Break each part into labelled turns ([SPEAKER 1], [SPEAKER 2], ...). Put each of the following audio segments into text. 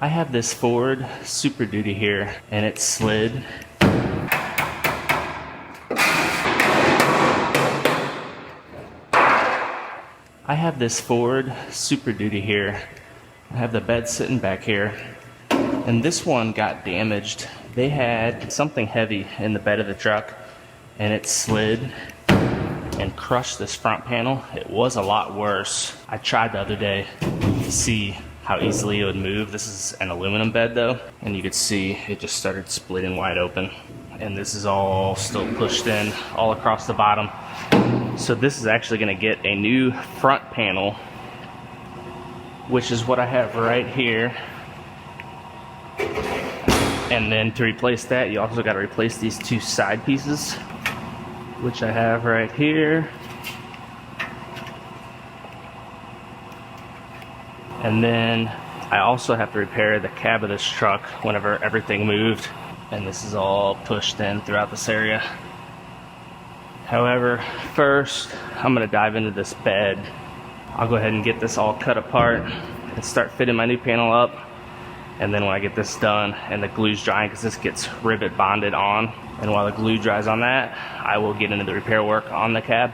[SPEAKER 1] I have this Ford Super Duty here, and it slid. I have this Ford Super Duty here. I have the bed sitting back here, and this one got damaged. They had something heavy in the bed of the truck, and it slid and crushed this front panel. It was a lot worse. I tried the other day to see how easily it would move. This is an aluminum bed though, and you could see it just started splitting wide open. And this is all still pushed in all across the bottom. So this is actually gonna get a new front panel, which is what I have right here. And then to replace that, you also gotta replace these two side pieces, which I have right here. And then I also have to repair the cab of this truck whenever everything moved. And this is all pushed in throughout this area. However, first, I'm gonna dive into this bed. I'll go ahead and get this all cut apart and start fitting my new panel up. And then when I get this done and the glue's drying, because this gets rivet bonded on, and while the glue dries on that, I will get into the repair work on the cab.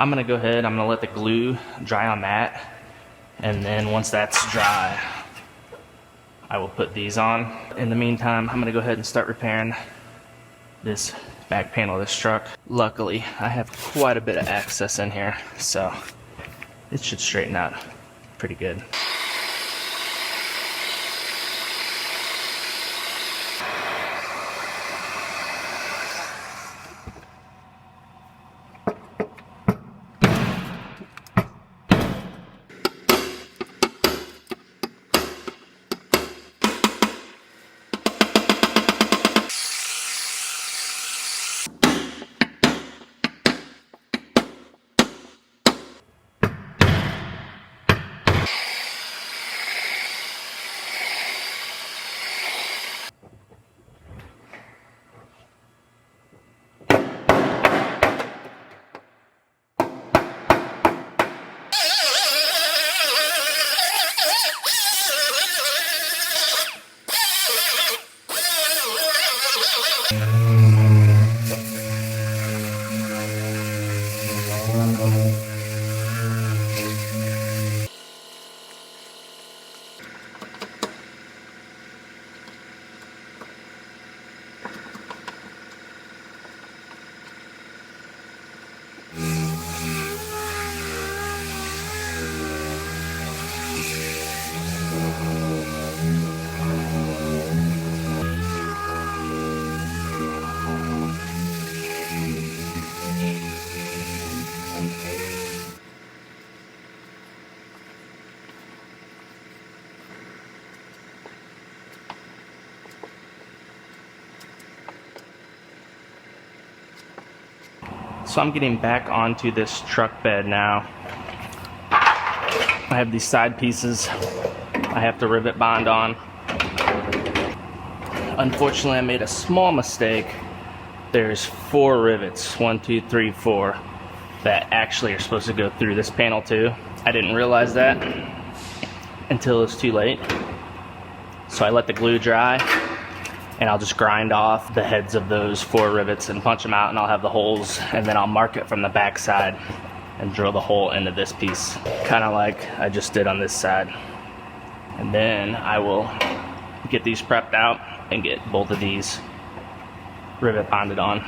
[SPEAKER 1] I'm gonna go ahead, I'm gonna let the glue dry on that, and then once that's dry, I will put these on. In the meantime, I'm gonna go ahead and start repairing this back panel of this truck. Luckily, I have quite a bit of access in here, so it should straighten out pretty good. So I'm getting back onto this truck bed now. I have these side pieces I have to rivet bond on. Unfortunately, I made a small mistake. There's 4 rivets, 1, 2, 3, 4, that actually are supposed to go through this panel too. I didn't realize that until it's too late. So I let the glue dry, and I'll just grind off the heads of those 4 rivets and punch them out, and I'll have the holes, and then I'll mark it from the back side and drill the hole into this piece, kind of like I just did on this side. And then I will get these prepped out and get both of these rivet bonded on.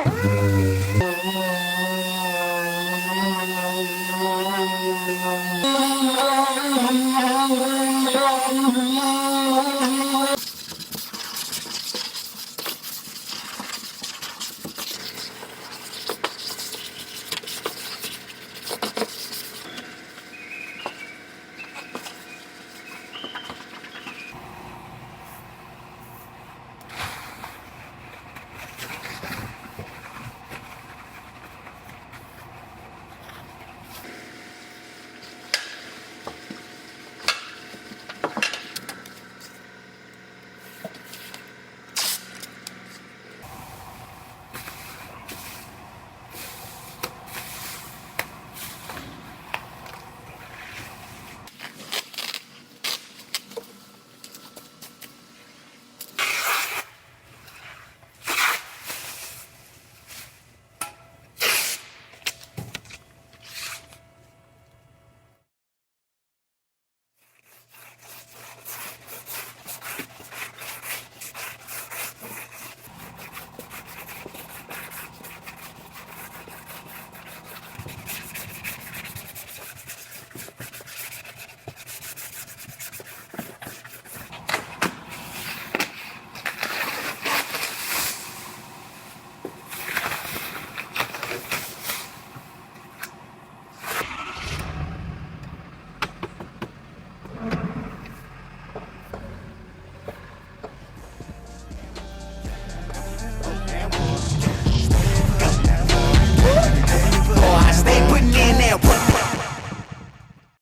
[SPEAKER 2] Bye.